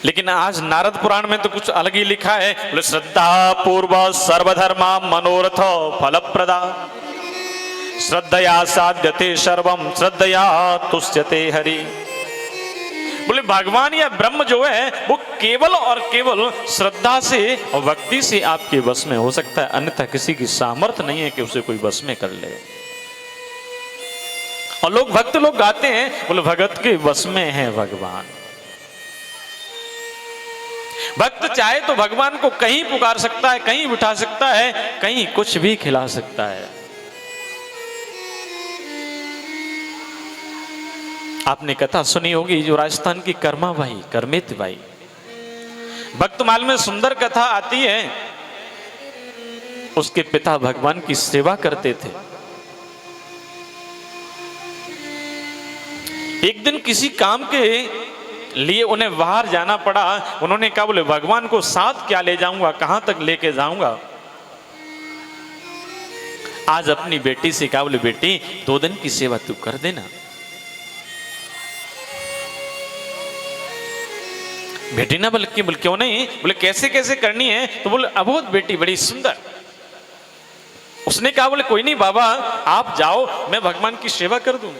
लेकिन आज नारद पुराण में तो कुछ अलग ही लिखा है। बोले श्रद्धा पूर्व सर्वधर्मा मनोरथ फलप्रदा, श्रद्धया साध्यते सर्वम श्रद्धया तुष्यते हरि। बोले भगवान या ब्रह्म जो है वो केवल और केवल श्रद्धा से और भक्ति से आपके वश में हो सकता है, अन्यथा किसी की सामर्थ्य नहीं है कि उसे कोई वश में कर ले। और लोग भक्त लोग गाते हैं, बोले भगत के वश में है भगवान। भक्त चाहे तो भगवान को कहीं पुकार सकता है, कहीं बिठा सकता है, कहीं कुछ भी खिला सकता है। आपने कथा सुनी होगी जो राजस्थान की कर्मा बाई, करमित बाई, भक्तमाल में सुंदर कथा आती है। उसके पिता भगवान की सेवा करते थे। एक दिन किसी काम के लिए उन्हें बाहर जाना पड़ा। उन्होंने कहा बोले भगवान को साथ क्या ले जाऊंगा, कहां तक लेके जाऊंगा। आज अपनी बेटी से कहा बोले बेटी 2 दिन की सेवा तू कर देना। बेटी ना बल्कि बोले क्यों नहीं, बोले कैसे कैसे करनी है। तो बोले अबोध बेटी बड़ी सुंदर। उसने कहा बोले कोई नहीं बाबा आप जाओ, मैं भगवान की सेवा कर दूं।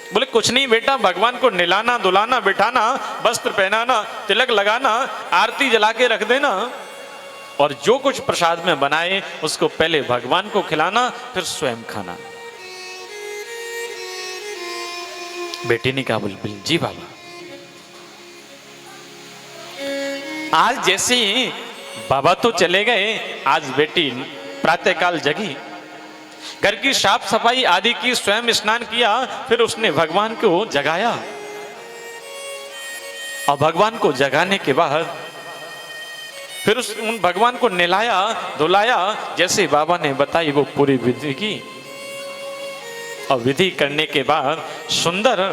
बोले कुछ नहीं बेटा, भगवान को नहलाना धुलाना बिठाना, वस्त्र पहनाना, तिलक लगाना, आरती जला के रख देना, और जो कुछ प्रसाद में बनाए उसको पहले भगवान को खिलाना, फिर स्वयं खाना। बेटी ने कहा बोले जी बाबा। आज जैसे ही बाबा तो चले गए, आज बेटी प्रातःकाल जगी, घर की साफ सफाई आदि की, स्वयं स्नान किया, फिर उसने भगवान को जगाया। और भगवान को जगाने के बाद फिर उन भगवान को नहलाया धुलाया, जैसे बाबा ने बताई वो पूरी विधि की। और विधि करने के बाद सुंदर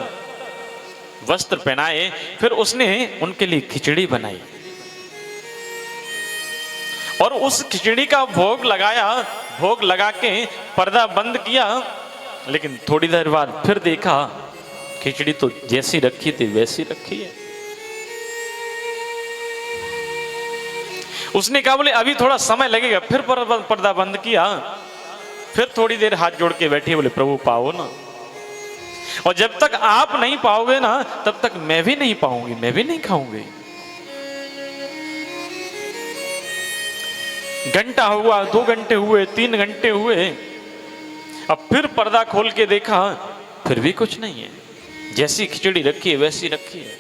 वस्त्र पहनाए, फिर उसने उनके लिए खिचड़ी बनाई और उस खिचड़ी का भोग लगाया। भोग लगा के पर्दा बंद किया, लेकिन थोड़ी देर बाद फिर देखा खिचड़ी तो जैसी रखी थी वैसी रखी है। उसने कहा बोले अभी थोड़ा समय लगेगा, फिर पर्दा बंद किया, फिर थोड़ी देर हाथ जोड़ के बैठी, बोले प्रभु पाओ ना, और जब तक आप नहीं पाओगे ना तब तक मैं भी नहीं पाऊंगी, मैं भी नहीं खाऊंगी। घंटा हुआ, 2 घंटे हुए, 3 घंटे हुए, अब फिर पर्दा खोल के देखा फिर भी कुछ नहीं है, जैसी खिचड़ी रखी है वैसी रखी है।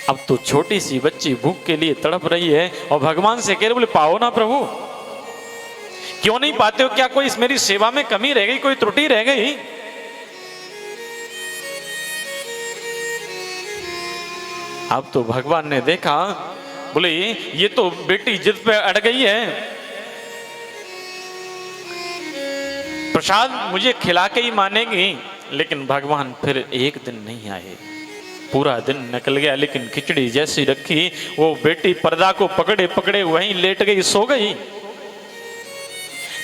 अब तो छोटी सी बच्ची भूख के लिए तड़प रही है और भगवान से कह रहे बोले पाओ ना प्रभु, क्यों नहीं पाते हो, क्या कोई मेरी सेवा में कमी रह गई, कोई त्रुटि रह गई। अब तो भगवान ने देखा, बोले ये तो बेटी जिद पे अड़ गई है, प्रसाद मुझे खिला के ही मानेगी। लेकिन भगवान फिर एक दिन नहीं आए, पूरा दिन निकल गया, लेकिन खिचड़ी जैसी रखी वो बेटी पर्दा को पकड़े पकड़े वहीं लेट गई, सो गई।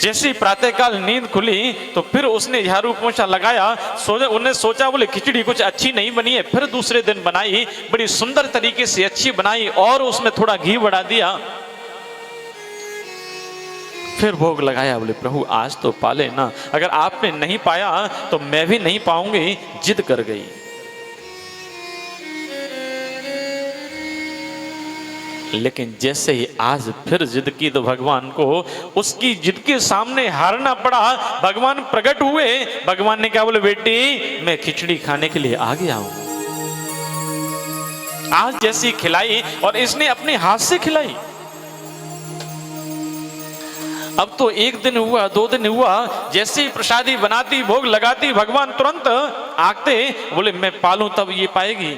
जैसी प्रातःकाल नींद खुली तो फिर उसने झाड़ू पोछा लगाया, उन्हें सोचा बोले खिचड़ी कुछ अच्छी नहीं बनी है, फिर दूसरे दिन बनाई, बड़ी सुंदर तरीके से अच्छी बनाई और उसमें थोड़ा घी बढ़ा दिया, फिर भोग लगाया। बोले प्रभु आज तो पा लेना, अगर आपने नहीं पाया तो मैं भी नहीं पाऊंगी, जिद कर गई। लेकिन जैसे ही आज फिर जिद की तो भगवान को उसकी जिद के सामने हारना पड़ा। भगवान प्रकट हुए, भगवान ने कहा बोले बेटी मैं खिचड़ी खाने के लिए आ गया हूं। आज जैसी खिलाई और इसने अपने हाथ से खिलाई। अब तो 1 दिन हुआ, 2 दिन हुआ, जैसे ही प्रसादी बनाती भोग लगाती भगवान तुरंत आगते, बोले मैं पालूं तब ये पाएगी।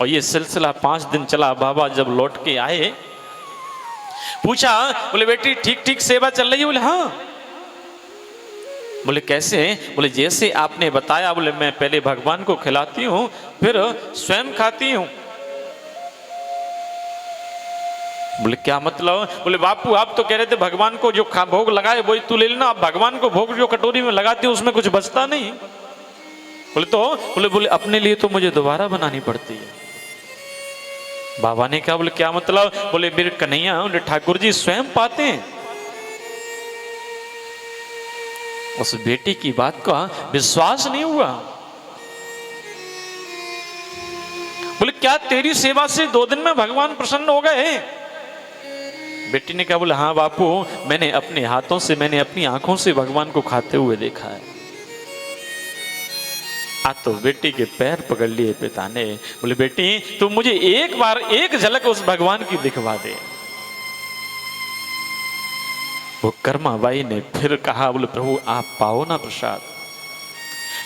और ये सिलसिला 5 दिन चला। बाबा जब लौट के आए पूछा, बोले बेटी ठीक ठीक सेवा चल रही है? बोले हाँ। बोले कैसे? बोले जैसे आपने बताया, बोले मैं पहले भगवान को खिलाती हूं फिर स्वयं खाती हूं। बोले क्या मतलब? बोले बापू आप तो कह रहे थे भगवान को जो भोग लगाए वही तू ले लेना, अब भगवान को भोग जो कटोरी में लगाती हूं उसमें कुछ बचता नहीं। बोले बोले अपने लिए तो मुझे दोबारा बनानी पड़ती है। बाबा ने कहा बोले क्या मतलब? बोले मेरे कन्हैया उन्हें ठाकुर जी स्वयं पाते हैं। उस बेटी की बात का विश्वास नहीं हुआ। बोले क्या तेरी सेवा से 2 दिन में भगवान प्रसन्न हो गए? बेटी ने कहा बोले हाँ बापू, मैंने अपने हाथों से, मैंने अपनी आंखों से भगवान को खाते हुए देखा है। तो बेटी के पैर पकड़ लिए पिता ने, बोले बेटी तू मुझे एक बार एक झलक उस भगवान की दिखवा दे। वो कर्माबाई ने फिर कहा बोले प्रभु आप पाओ ना प्रसाद।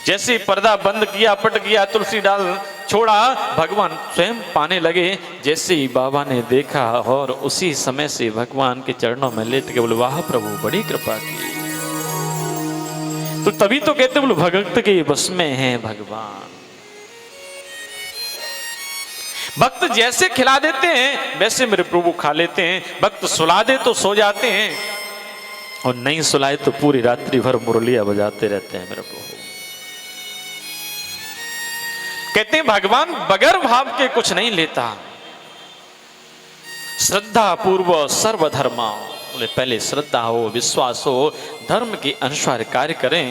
जैसे पर्दा बंद किया, पट गया, तुलसी डाल छोड़ा, भगवान स्वयं पाने लगे। जैसे ही बाबा ने देखा और उसी समय से भगवान के चरणों में लेट के बोले वाह प्रभु बड़ी कृपा की। तो तभी तो कहते बोले भक्त के बस में है भगवान। भक्त जैसे खिला देते हैं वैसे मेरे प्रभु खा लेते हैं। भक्त सुला दे तो सो जाते हैं और नहीं सुलाए तो पूरी रात्रि भर मुरलियां बजाते रहते हैं मेरे प्रभु। कहते हैं भगवान बगैर भाव के कुछ नहीं लेता। श्रद्धा पूर्व सर्वधर्मा, बोले पहले श्रद्धा हो, विश्वास हो, धर्म के अनुसार कार्य करें।